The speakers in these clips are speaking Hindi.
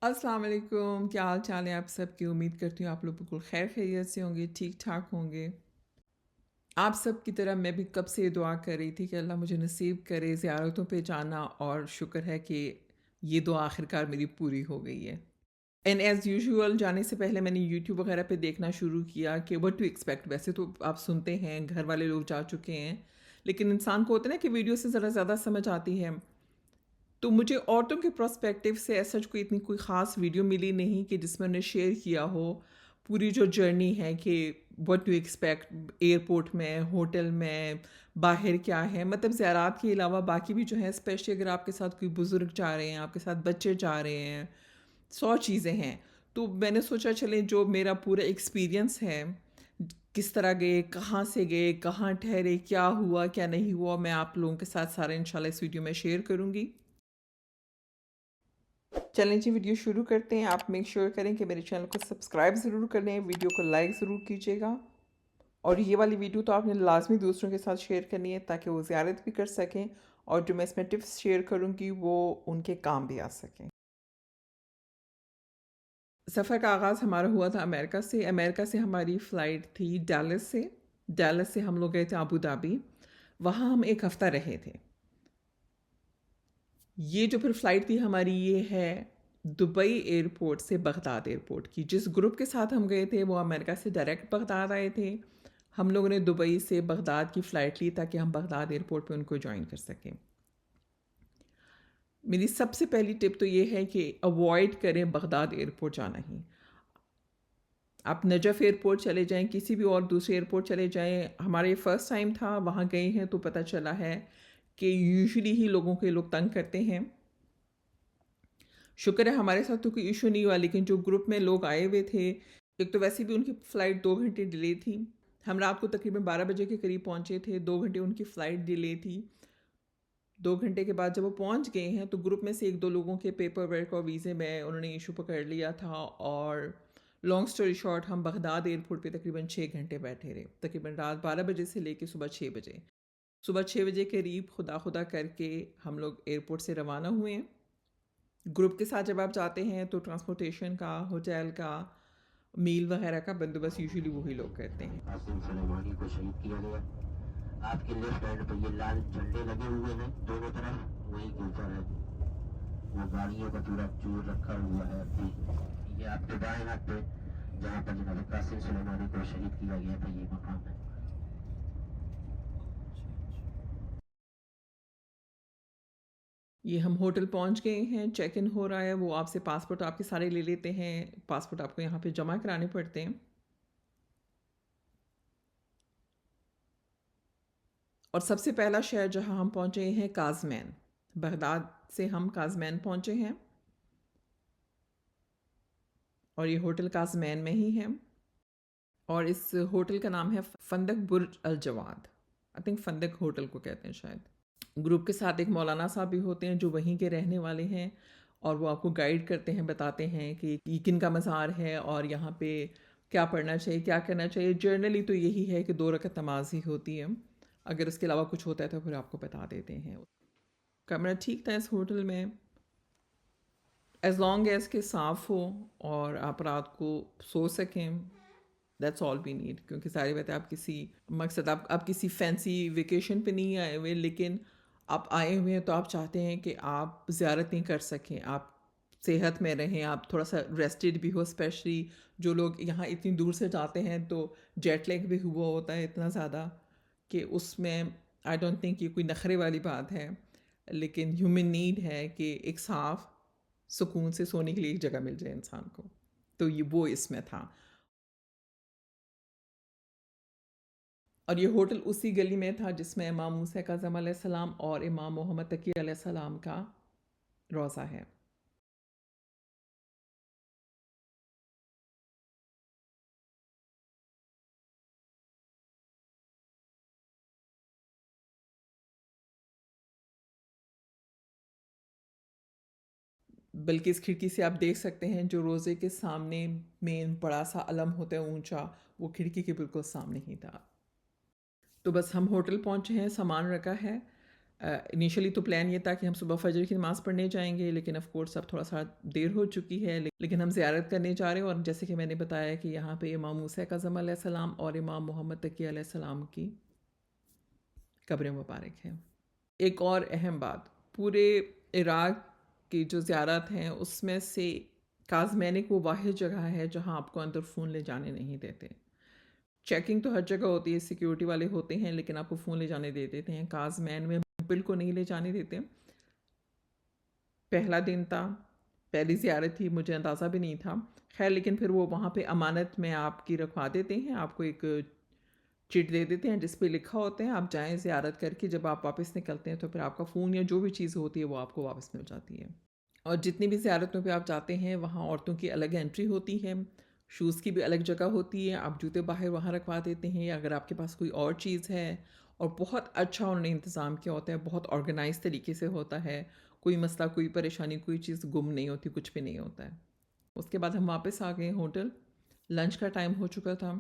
अस्सलाम वालेकुम, क्या हाल चाल है आप सबकी। उम्मीद करती हूँ आप लोग बिल्कुल खैर खैरियत से होंगे, ठीक ठाक होंगे। आप सब की तरह मैं भी कब से ये दुआ कर रही थी कि अल्लाह मुझे नसीब करे ज़ियारतों पे जाना, और शुक्र है कि ये दुआ आखिरकार मेरी पूरी हो गई है। एंड एज़ यूजुअल जाने से पहले मैंने यूट्यूब वगैरह पे देखना शुरू किया कि व्हाट टू एक्सपेक्ट। वैसे तो आप सुनते हैं, घर वाले लोग जा चुके हैं, लेकिन इंसान को होता है ना कि वीडियो से ज़रा ज़्यादा समझ आती है। तो मुझे औरतों के पर्सपेक्टिव से ऐसा कोई इतनी कोई ख़ास वीडियो मिली नहीं कि जिसमें उन्हें शेयर किया हो पूरी जो जर्नी है कि व्हाट टू एक्सपेक्ट एयरपोर्ट में, होटल में, बाहर क्या है। मतलब ज़ियारात के अलावा बाकी भी जो है, स्पेशली अगर आपके साथ कोई बुज़ुर्ग जा रहे हैं, आपके साथ बच्चे जा रहे हैं, 100 चीज़ें हैं। तो मैंने सोचा चलें जो मेरा पूरा एक्सपीरियंस है, किस तरह गए, कहाँ से गए, कहाँ ठहरे, क्या हुआ, क्या नहीं हुआ, मैं आप लोगों के साथ सारा इंशाल्लाह इस वीडियो में शेयर करूँगी। चलें जी, वीडियो शुरू करते हैं। आप मेक श्योर करें कि मेरे चैनल को सब्सक्राइब ज़रूर कर लें, वीडियो को लाइक ज़रूर कीजिएगा, और ये वाली वीडियो तो आपने लाजमी दूसरों के साथ शेयर करनी है ताकि वो ज़ियारत भी कर सकें, और जो मैं इसमें टिप्स शेयर करूँगी वो उनके काम भी आ सकें। सफ़र का आगाज़ हमारा हुआ था अमेरिका से। अमेरिका से हमारी फ़्लाइट थी डैलस से। डैलस से हम लोग गए थे अबू धाबी। वहाँ हम 1 हफ़्ता रहे थे। ये जो फिर फ़्लाइट थी हमारी, ये है दुबई एयरपोर्ट से बगदाद एयरपोर्ट की। जिस ग्रुप के साथ हम गए थे वो अमेरिका से डायरेक्ट बगदाद आए थे। हम लोगों ने दुबई से बगदाद की फ़्लाइट ली ताकि हम बगदाद एयरपोर्ट पे उनको जॉइन कर सकें। मेरी सबसे पहली टिप तो ये है कि अवॉइड करें बगदाद एयरपोर्ट जाना ही। आप नजफ़ एयरपोर्ट चले जाएँ, किसी भी और दूसरे एयरपोर्ट चले जाएँ। हमारा ये फ़र्स्ट टाइम था, वहाँ गए हैं तो पता चला है कि यूजुअली ही लोगों के लोग तंग करते हैं। शुक्र है हमारे साथ तो कोई इशू नहीं हुआ, लेकिन जो ग्रुप में लोग आए हुए थे, एक तो वैसे भी उनकी फ़्लाइट 2 घंटे डिले थी। हम रात को तकरीबन 12 बजे के करीब पहुँचे थे, 2 घंटे उनकी फ़्लाइट डिले थी। 2 घंटे के बाद जब वो पहुँच गए हैं तो ग्रुप में से 1-2 लोगों के पेपर वर्क और वीज़े में उन्होंने इशू पकड़ लिया था, और लॉन्ग स्टोरी शॉर्ट हम बगदाद एयरपोर्ट पे तकरीबन 6 घंटे बैठे रहे। तकरीबन रात 12 बजे से लेके सुबह 6 बजे। सुबह 6 बजे के करीब खुदा खुदा करके हम लोग एयरपोर्ट से रवाना हुए हैं। ग्रुप के साथ जब आप जाते हैं तो ट्रांसपोर्टेशन का, होटल का, मील वगैरह का बंदोबस्त यूजुअली वही लोग करते हैं। कासिम सुलेमानी को शहीद किया गया। आपके लेफ्ट हैंड पर ये लाल झंडे लगे हुए हैं दोनों तरफ, वही ऊपर है वो गाड़ियों का पूरा जोर रखा हुआ है अभी। ये आपके बाएं हाथ पे जहाँ पर जनाब कासिम सुलेमानी को शहीद किया गया था, ये मकाम है। ये हम होटल पहुंच गए हैं, चेक इन हो रहा है। वो आपसे पासपोर्ट आपके सारे ले लेते हैं, पासपोर्ट आपको यहाँ पे जमा कराने पड़ते हैं। और सबसे पहला शहर जहाँ हम पहुँचे हैं, काज़मैन। बगदाद से हम काज़मैन पहुँचे हैं, और ये होटल काज़मैन में ही है। और इस होटल का नाम है फंदक बुर्ज अल जवाद। आई थिंक फंदक होटल को कहते हैं शायद। ग्रुप के साथ एक मौलाना साहब भी होते हैं जो वहीं के रहने वाले हैं, और वो आपको गाइड करते हैं, बताते हैं कि ये किन का मज़ार है और यहाँ पे क्या पढ़ना चाहिए, क्या करना चाहिए। जर्नली तो यही है कि 2 रकत नमाज ही होती है। अगर उसके अलावा कुछ होता है तो फिर आपको बता देते हैं। कमरा ठीक था इस होटल में, एज़ लॉन्ग एज़ के साफ़ हो और आप रात को सो सकें। That's all we need. क्योंकि सारी बातें आप किसी मकसद, आप किसी फैंसी वेकेशन पे नहीं आए हुए, लेकिन आप आए हुए हैं तो आप चाहते हैं कि आप ज़्यारत नहीं कर सकें, आप सेहत में रहें, आप थोड़ा सा रेस्टेड भी हो। स्पेशली जो लोग यहाँ इतनी दूर से जाते हैं तो जेट लैग भी हुआ होता है इतना ज़्यादा कि उसमें आई डोंट थिंक ये कोई नखरे वाली बात है, लेकिन ह्यूमन नीड है कि एक साफ सुकून से सोने के लिए एक जगह मिल जाए इंसान को। तो ये वो इसमें था। और ये होटल उसी गली में था जिसमें इमाम मूसा काज़म अलैहिस्सलाम और इमाम मोहम्मद तकी अलैहिस्सलाम का रोज़ा है। बल्कि इस खिड़की से आप देख सकते हैं जो रोज़े के सामने मेन बड़ा सा अलम होता है ऊंचा, वो खिड़की के बिल्कुल सामने ही था। तो बस हम होटल पहुंचे हैं, सामान रखा है। इनिशियली तो प्लान ये था कि हम सुबह फजर की नमाज़ पढ़ने जाएंगे, लेकिन ऑफ कोर्स अब थोड़ा सा देर हो चुकी है, लेकिन हम ज़ियारत करने जा रहे हैं। और जैसे कि मैंने बताया कि यहाँ पे इमाम मूसा काज़म अलैहिस्सलाम और इमाम मोहम्मद तकी अलैहिस्सलाम की कब्रें मुबारक हैं। एक और अहम बात, पूरे इराक़ की जो ज़ियारत हैं उसमें से काज़मैनिक वो वाहिद जगह है जहाँ आपको अंदर फ़ोन ले जाने नहीं देते। चेकिंग तो हर जगह होती है, सिक्योरिटी वाले होते हैं, लेकिन आपको फ़ोन ले जाने दे देते हैं। काज़मैन में बिल्कुल नहीं ले जाने देते। पहला दिन था, पहली ज़ियारत थी, मुझे अंदाज़ा भी नहीं था। ख़ैर लेकिन फिर वो वहाँ पे अमानत में आपकी रखवा देते हैं, आपको एक चिट दे देते हैं जिस पे लिखा होता है आप जाएँ ज़ियारत करके, जब आप वापस निकलते हैं तो फिर आपका फ़ोन या जो भी चीज़ होती है वो आपको वापस मिल जाती है। और जितनी भी ज़ियारतों पे आप जाते हैं वहाँ औरतों की अलग एंट्री होती है, शूज़ की भी अलग जगह होती है, आप जूते बाहर वहाँ रखवा देते हैं, या अगर आपके पास कोई और चीज़ है। और बहुत अच्छा उन्होंने इंतज़ाम किया होता है, बहुत ऑर्गेनाइज़ तरीके से होता है, कोई मसला, कोई परेशानी, कोई चीज़ गुम नहीं होती, कुछ भी नहीं होता है। उसके बाद हम वापस आ गए होटल, लंच का टाइम हो चुका था।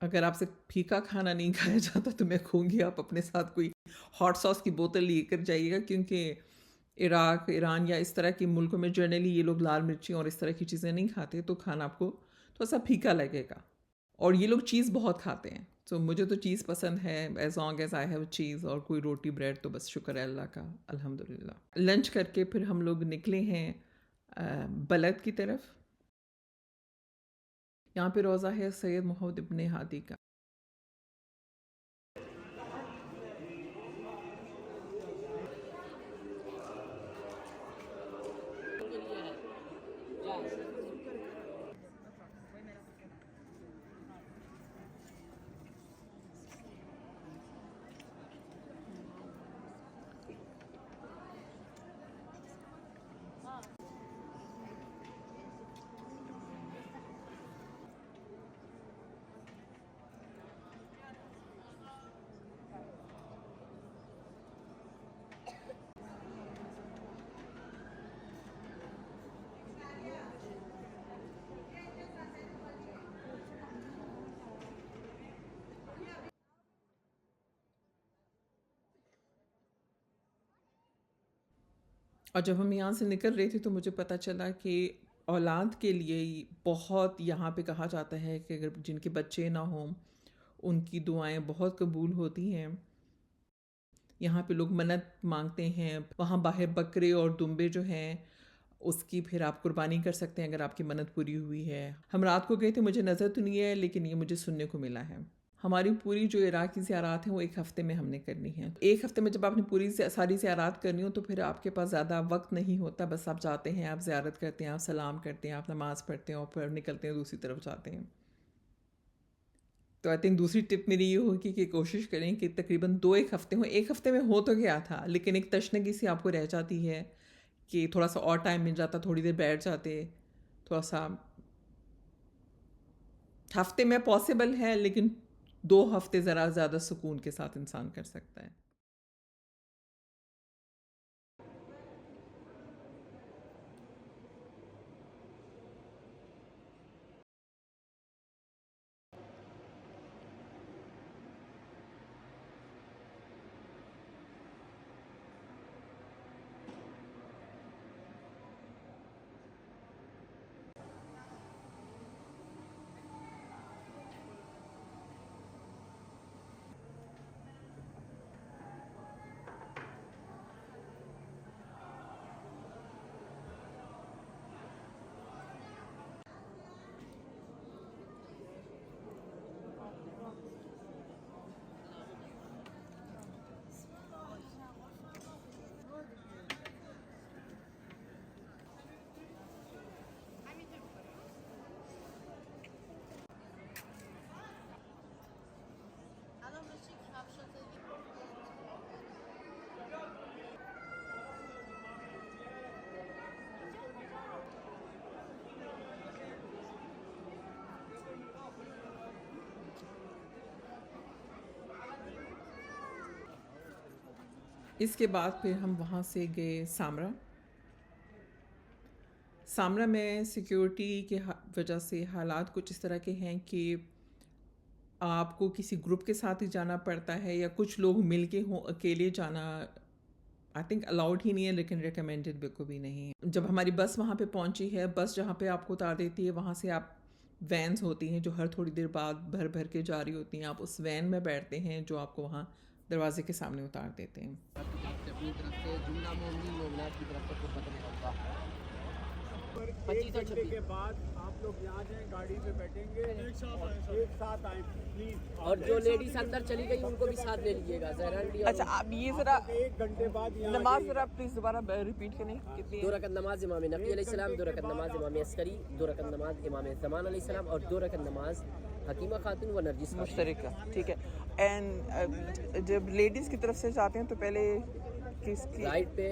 अगर आपसे फीका खाना नहीं खाया जाता तो मैं कहूँगी आप अपने साथ कोई हॉट सॉस की बोतल लेकर जाइएगा, क्योंकि इराक़, ईरान या इस तरह के मुल्कों में जनरली ये लोग लाल मिर्ची और इस तरह की चीज़ें नहीं खाते, तो खाना आपको थोड़ा-सा फीका लगेगा। और ये लोग चीज़ बहुत खाते हैं, तो मुझे तो चीज़ पसंद है, as long as I have cheese और कोई रोटी ब्रेड तो बस शुक्र है अल्लाह का, अल्हम्दुलिल्लाह। लंच करके फिर हम लोग निकले हैं बलद की तरफ। यहाँ पे रोज़ा है सैयद मोहम्मद इब्न हादी का। और जब हम यहाँ से निकल रहे थे तो मुझे पता चला कि औलाद के लिए बहुत यहाँ पे कहा जाता है कि अगर जिनके बच्चे ना हों उनकी दुआएं बहुत कबूल होती हैं। यहाँ पे लोग मन्नत मांगते हैं, वहाँ बाहर बकरे और दुम्बे जो हैं उसकी फिर आप कुर्बानी कर सकते हैं अगर आपकी मन्नत पूरी हुई है। हम रात को गए थे, मुझे नज़र तो नहीं है लेकिन ये मुझे सुनने को मिला है। हमारी पूरी जो इराक़ की ज़ियारत हैं वो 1 हफ़्ते में हमने करनी है। 1 हफ़्ते में जब आपने पूरी सारी ज़ियारत करनी हो तो फिर आपके पास ज़्यादा वक्त नहीं होता, बस आप जाते हैं, आप ज़ियारत करते हैं, आप सलाम करते हैं, आप नमाज़ पढ़ते हैं और फिर निकलते हैं, दूसरी तरफ जाते हैं। तो आई थिंक दूसरी टिप मेरी ये होगी कि कोशिश करें कि तकरीबन 2-1 हफ़्ते हों। 1 हफ़्ते में हो तो गया था, लेकिन एक तशनगी सी आपको रह जाती है कि थोड़ा-सा और टाइम मिल जाता, थोड़ी देर बैठ जाते, थोड़ा-सा। हफ़्ते में पॉसिबल है, लेकिन 2 हफ़्ते ज़रा ज़्यादा सुकून के साथ इंसान कर सकता है। इसके बाद फिर हम वहाँ से गए सामरा। सामरा में सिक्योरिटी के वजह से हालात कुछ इस तरह के हैं कि आपको किसी ग्रुप के साथ ही जाना पड़ता है या कुछ लोग मिल के हों, अकेले जाना आई थिंक अलाउड ही नहीं है, लेकिन रिकमेंडेड बिल्कुल भी नहीं है। जब हमारी बस वहाँ पे पहुँची है, बस जहाँ पे आपको उतार देती है, वहाँ से आप वैन्स होती हैं जो हर थोड़ी देर बाद भर भर के जा रही होती हैं। आप उस वैन में बैठते हैं जो आपको वहाँ दरवाजे के सामने उतार देते हैं। अपनी तरफ से जुमला मोमिनीन मोमिनात की तरफ से खुरबतन खौफा। पर 25 1 और घंटे 26 के बाद आप लोग यहाँ जाएं, गाड़ी पे बैठेंगे, एक साथ आए प्लीज। और जो लेडीज अंदर चली गई उनको भी साथ ले लीजिएगा। जहरान भी अच्छा, आप ये ज़रा 1 घंटे बाद यहाँ नमाज ज़रा प्लीज़ दोबारा रिपीट करें कितनी 2 रकत नमाज इमाम नकी अलैहिस्सलाम, 2 रकत नमाज इमाम अस्करी, 2 रकत नमाज इमाम ज़मान अलैहिस्सलाम और 2 रकत नमाज हकीमा खातून व नरजिस खातून। मुश्तरका, ठीक है। एंड जब लेडीज़ की तरफ से जाते हैं तो पहले किसकी? राइट पे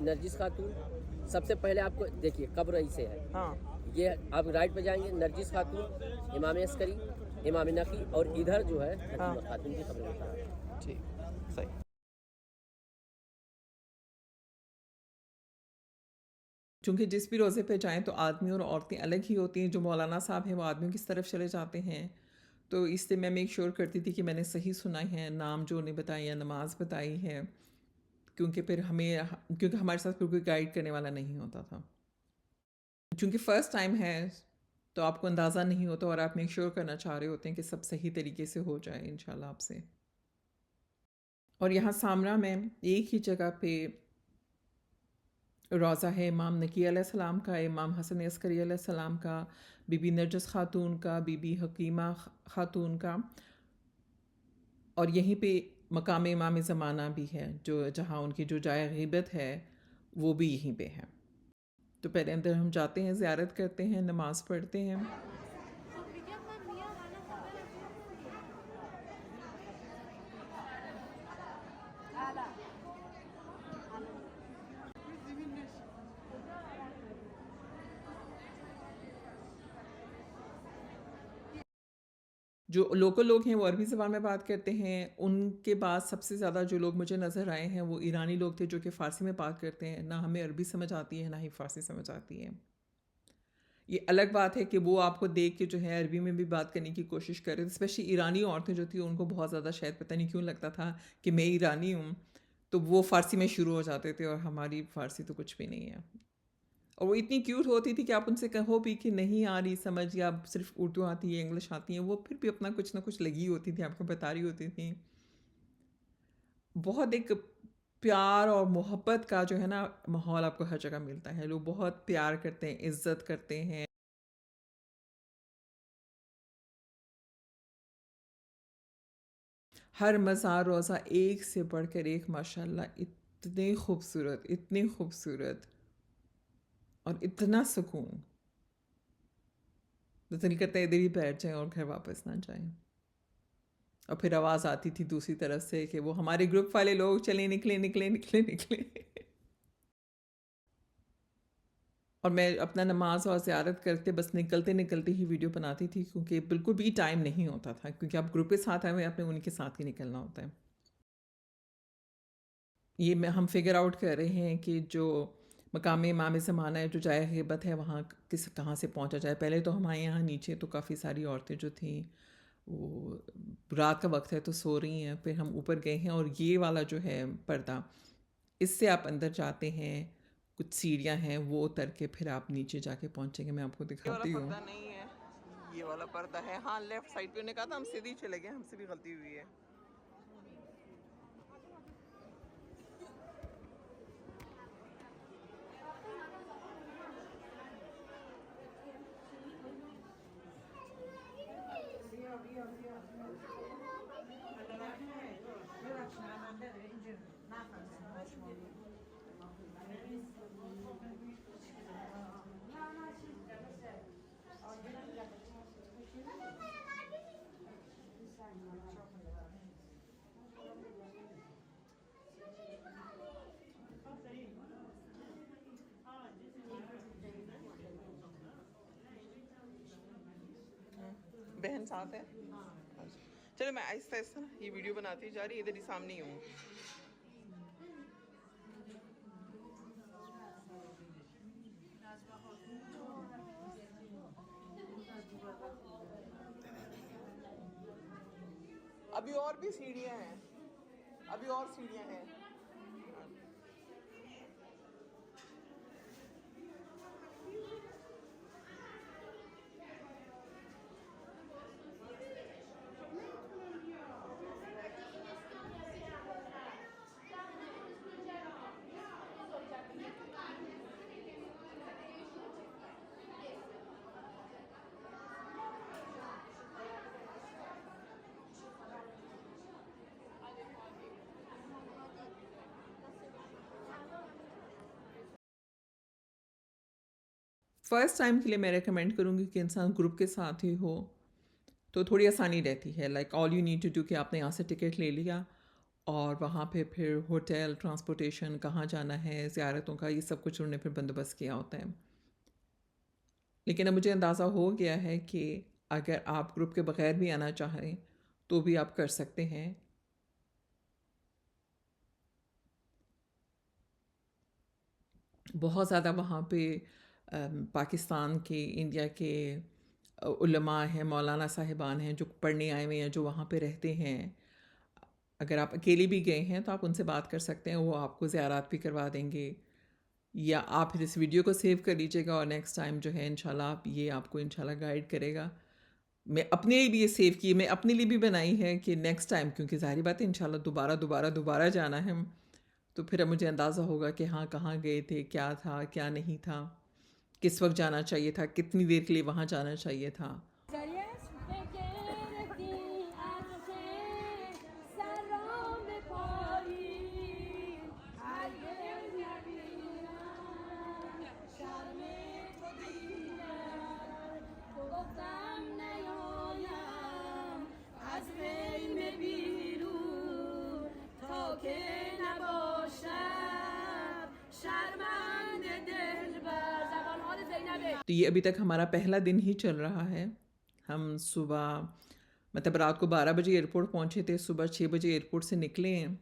नरजिस खातून सबसे पहले आपको देखिए कब्र से है। हाँ, ये आप राइट पे जाएंगे, नरजिस खातून, इमाम अस्करी, इमाम नकी और इधर जो है हकीमा हाँ। खातून की कब्र होता है। ठीक, सही। चूँकि जिस भी रोज़े पे जाएँ तो आदमी और औरतें अलग ही होती हैं। जो मौलाना साहब हैं वो आदमियों की तरफ चले जाते हैं, तो इससे मैं मेक श्योर करती थी कि मैंने सही सुना है, नाम जो उन्हें बताए या नमाज़ बताई है, क्योंकि फिर क्योंकि हमारे साथ फिर कोई गाइड करने वाला नहीं होता था। चूँकि फ़र्स्ट टाइम है तो आपको अंदाज़ा नहीं होता और आप मेक श्योर करना चाह रहे होते हैं कि सब सही तरीके से हो जाए इंशाल्लाह आपसे। और यहाँ सामरा में एक ही जगह पे रोज़ा है इमाम नकी अलैहिस्सलाम का, इमाम हसन अस्करी अलैहिस्सलाम का, बीबी नरजस खातून का, बीबी हकीमा खातून का, और यहीं पे मकाम इमाम ज़माना भी है जो जहाँ उनकी जो जाए ग़ीबत है वो भी यहीं पे है। तो पहले अंदर हम जाते हैं, ज़ियारत करते हैं, नमाज़ पढ़ते हैं। जो लोकल लोग हैं वो अरबी ज़बान में बात करते हैं। उनके बाद सबसे ज़्यादा जो लोग मुझे नज़र आए हैं वो ईरानी लोग थे जो कि फ़ारसी में बात करते हैं। ना हमें अरबी समझ आती है, ना ही फ़ारसी समझ आती है। ये अलग बात है कि वो आपको देख के जो है अरबी में भी बात करने की कोशिश कर रहे थे। स्पेशली ईरानी औरतें जो थी उनको बहुत ज़्यादा शायद पता नहीं क्यों लगता था कि मैं ईरानी हूँ, तो वो फ़ारसी में शुरू हो जाते थे और हमारी फ़ारसी तो कुछ भी नहीं है। और वो इतनी क्यूट होती थी कि आप उनसे कहो भी कि नहीं आ रही समझ या सिर्फ उर्दू आती है, इंग्लिश आती है, वो फिर भी अपना कुछ ना कुछ लगी होती थी, आपको बता रही होती थी। बहुत एक प्यार और मोहब्बत का जो है ना माहौल आपको हर जगह मिलता है। लोग बहुत प्यार करते हैं, इज़्ज़त करते हैं। हर मज़ार रोज़ा एक से बढ़कर एक माशाल्लाह इतने खूबसूरत और इतना सुकून। तो दिल करता है इधर ही बैठ जाएँ और घर वापस ना जाएँ। और फिर आवाज़ आती थी दूसरी तरफ से कि वो हमारे ग्रुप वाले लोग चले निकले। और मैं अपना नमाज और ज़ियारत करते बस निकलते ही वीडियो बनाती थी, क्योंकि बिल्कुल भी टाइम नहीं होता था, क्योंकि आप ग्रुप के साथ आए हुए हैं, आपने उनके साथ ही निकलना होता है। ये हम फिगर आउट कर रहे हैं कि जो मकाम इमाम ज़माना है, जो जाए ग़ीबत है, वहाँ कहाँ से पहुँचा जाए। पहले तो हमारे यहाँ नीचे तो काफ़ी सारी औरतें जो थीं वो रात का वक्त है तो सो रही हैं। फिर हम ऊपर गए हैं और ये वाला जो है पर्दा, इससे आप अंदर जाते हैं, कुछ सीढ़ियाँ हैं, वो उतर के फिर आप नीचे जाके पहुँचेंगे। मैं आपको दिखाती हूँ। पर्दा नहीं है, ये वाला पर्दा है। हाँ, लेफ्ट साइड पे उन्होंने कहा था हम सीधे ही चले गए, हमसे भी गलती हुई है। बहन साथ है। चलो मैं आहिस्ता आहिस्ता ना ये वीडियो बनाती जा रही, इधर ही सामने ही हूँ। अभी और भी सीढ़ियाँ हैं, अभी और सीढ़ियाँ हैं। फर्स्ट टाइम के लिए मैं रेकमेंड करूँगी कि इंसान ग्रुप के साथ ही हो, तो थोड़ी आसानी रहती है। Like all you need to do कि आपने यहाँ से टिकट ले लिया और वहाँ पे फिर होटल, ट्रांसपोर्टेशन, कहाँ जाना है, ज़ियारतों का, ये सब कुछ उन्होंने फिर बंदोबस्त किया होता है। लेकिन अब मुझे अंदाज़ा हो गया है कि अगर आप ग्रुप के बगैर भी आना चाहें तो भी आप कर सकते हैं। बहुत ज़्यादा वहाँ पे पाकिस्तान के, इंडिया के उलमा हैं, मौलाना साहिबान हैं जो पढ़ने आए हुए हैं, जो वहाँ पे रहते हैं। अगर आप अकेले भी गए हैं तो आप उनसे बात कर सकते हैं, वो आपको ज़ियारत भी करवा देंगे। या आप फिर इस वीडियो को सेव कर लीजिएगा और नेक्स्ट टाइम जो है इंशाल्लाह आप ये आपको इंशाल्लाह गाइड करेगा। मैं अपने लिए भी ये सेव की, मैं अपने लिए भी बनाई है कि नेक्स्ट टाइम, क्योंकि ज़ाहिर बात है इंशाल्लाह दोबारा जाना है, तो फिर अब मुझे अंदाज़ा होगा कि हाँ कहाँ गए थे, क्या था क्या नहीं था, किस वक्त जाना चाहिए था, कितनी देर के लिए वहाँ जाना चाहिए था। तो ये अभी तक हमारा पहला दिन ही चल रहा है। हम सुबह मतलब रात को 12 बजे एयरपोर्ट पहुँचे थे, सुबह 6 बजे एयरपोर्ट से निकले हैं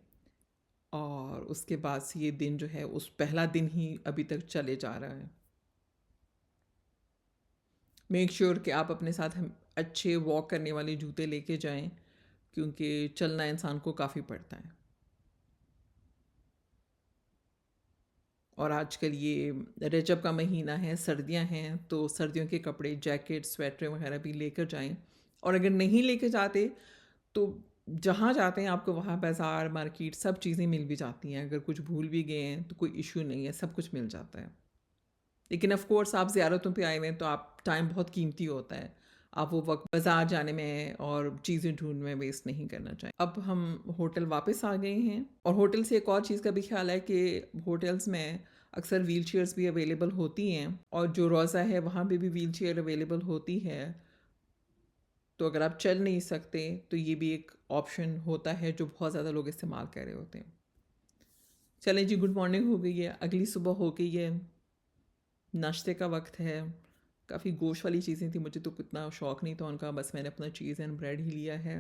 और उसके बाद से ये दिन जो है उस पहला दिन ही अभी तक चले जा रहा है। मेक श्योर कि आप अपने साथ हम अच्छे वॉक करने वाले जूते लेके जाएं, क्योंकि चलना इंसान को काफ़ी पड़ता है। और आजकल ये रजब का महीना है, सर्दियां हैं, तो सर्दियों के कपड़े, जैकेट, स्वेटर वगैरह भी लेकर जाएं। और अगर नहीं लेके जाते तो जहाँ जाते हैं आपको वहाँ बाज़ार, मार्केट सब चीज़ें मिल भी जाती हैं। अगर कुछ भूल भी गए हैं तो कोई इशू नहीं है, सब कुछ मिल जाता है। लेकिन ऑफ़ कोर्स आप ज़ियारतों पे आए हुए हैं तो आप टाइम बहुत कीमती होता है, आप वो वक्त बाज़ार जाने में और चीज़ें ढूंढने में वेस्ट नहीं करना चाहिए। अब हम होटल वापस आ गए हैं और होटल से एक और चीज़ का भी ख्याल है कि होटल्स में अक्सर व्हील चेयर्स भी अवेलेबल होती हैं और जो रोज़ा है वहाँ पे भी व्हील चेयर अवेलेबल होती है। तो अगर आप चल नहीं सकते तो ये भी एक ऑप्शन होता है जो बहुत ज़्यादा लोग इस्तेमाल कर रहे होते हैं। चलें जी, गुड मॉर्निंग हो गई है, अगली सुबह हो गई है, नाश्ते का वक्त है। काफ़ी गोश्त वाली चीज़ें थी, मुझे तो इतना शौक़ नहीं था उनका, बस मैंने अपना चीज़ एंड ब्रेड ही लिया है।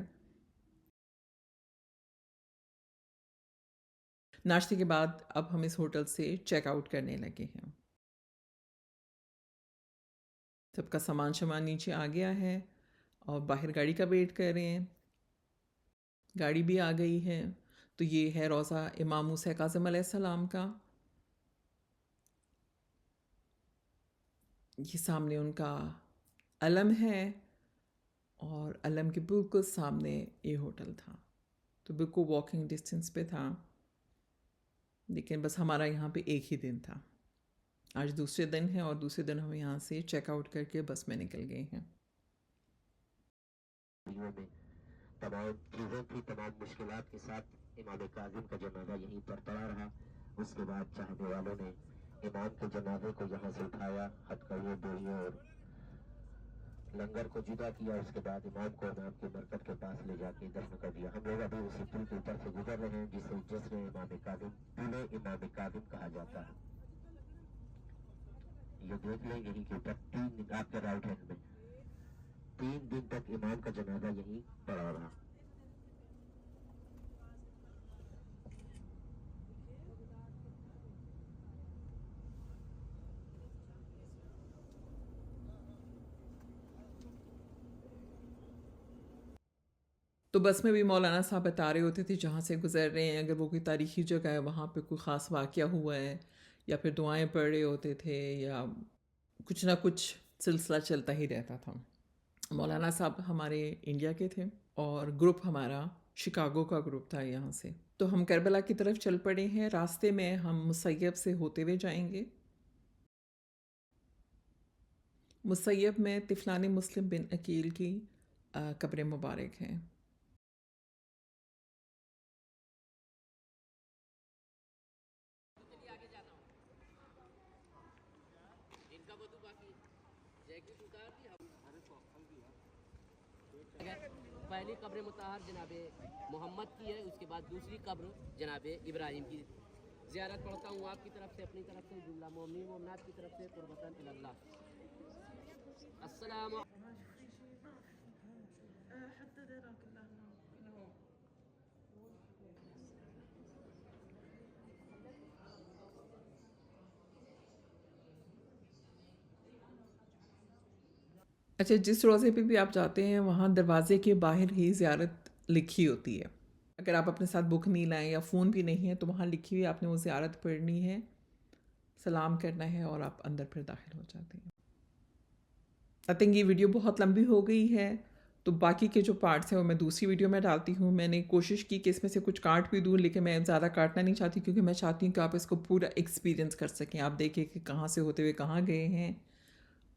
नाश्ते के बाद अब हम इस होटल से चेकआउट करने लगे हैं। सबका सामान शामान नीचे आ गया है और बाहर गाड़ी का वेट कर रहे हैं। गाड़ी भी आ गई है। तो ये है रोज़ा इमाम मूसा काज़िम अलैहिस्सलाम का। ये सामने उनका अलम है और अलम के बिल्कुल सामने ये होटल था, तो बिल्कुल वॉकिंग डिस्टेंस पे था। लेकिन बस हमारा यहाँ पे एक ही दिन था, आज दूसरे दिन है और दूसरे दिन हम यहाँ से चेकआउट करके बस में निकल गए हैं। में तमाम चीज़ें थी, तमाम मुश्किलात के साथ इमाम काज़िम का जनाजा यहीं पर पड़ा रहा। उसके बाद चाहने वालों ने इमाम के जनाजे को यहाँ से उठाया, हथकड़ियों, बोरियों और लंगर को जुदा किया। उसके बाद इमाम को इमाम के मरकत के पास ले जाके दफन कर दिया। हम लोग अभी उसी पुल के ऊपर से गुजर रहे हैं जिसने इमाम काज़िम, पुल इमाम काज़िम कहा जाता है। ये देख लें, यहीं के ऊपर 3 दिन आपके राइट हैंड में 3 दिन तक इमाम का जनाजा यहीं पड़ा रहा। तो बस में भी मौलाना साहब बता रहे होते थे जहाँ से गुज़र रहे हैं, अगर वो कोई तारीख़ी जगह है वहाँ पे कोई ख़ास वाक़या हुआ है, या फिर दुआएं पढ़ रहे होते थे, या कुछ ना कुछ सिलसिला चलता ही रहता था। मौलाना साहब हमारे इंडिया के थे और ग्रुप हमारा शिकागो का ग्रुप था यहाँ से। तो हम करबला की तरफ चल पड़े हैं। रास्ते में हम मुसैयब से होते हुए जाएंगे। मुसैयब में तिफलानी मुस्लिम बिन अकील की कब्र मुबारक हैं। पहली कब्र मुताहर जनाबे मोहम्मद की है, उसके बाद दूसरी कब्र जनाबे इब्राहिम की। ज़ियारत पढ़ता हूँ आपकी तरफ से, अपनी तरफ से, जुमला मोमिन मोमिनात की तरफ से कुर्बतन इल्लल्लाह। अस्सलाम। अच्छा, जिस रोज़े पे भी आप जाते हैं वहाँ दरवाज़े के बाहर ही ज़ियारत लिखी होती है। अगर आप अपने साथ बुक नहीं लाएं या फ़ोन भी नहीं है तो वहाँ लिखी हुई आपने वो ज़ियारत पढ़नी है, सलाम करना है और आप अंदर फिर दाखिल हो जाते हैं। आई थिंक ये वीडियो बहुत लंबी हो गई है, तो बाकी के जो पार्ट्स हैं वो मैं दूसरी वीडियो में डालती हूँ। मैंने कोशिश की कि इसमें से कुछ काट भी दूँ, लेकिन मैं ज़्यादा काटना नहीं चाहती क्योंकि मैं चाहती हूँ कि आप इसको पूरा एक्सपीरियंस कर सकें। आप देखें कि कहाँ से होते हुए कहाँ गए हैं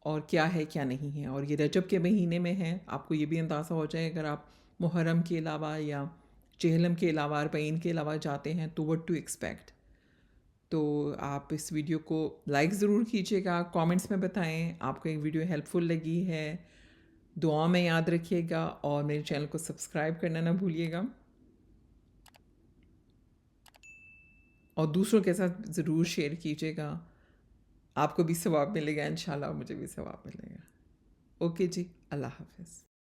और क्या है क्या नहीं है। और ये रजब के महीने में है, आपको ये भी अंदाज़ा हो जाए अगर आप मुहर्रम के अलावा या चेहलम के अलावा अरबईन के अलावा जाते हैं तो व्हाट टू एक्सपेक्ट। तो आप इस वीडियो को लाइक ज़रूर कीजिएगा, कमेंट्स में बताएं आपको एक वीडियो हेल्पफुल लगी है, दुआ में याद रखिएगा और मेरे चैनल को सब्सक्राइब करना ना भूलिएगा और दूसरों के साथ ज़रूर शेयर कीजिएगा। आपको भी सवाब मिलेगा इंशाल्लाह, मुझे भी सवाब मिलेगा। ओके जी, अल्लाह हाफ़िज़।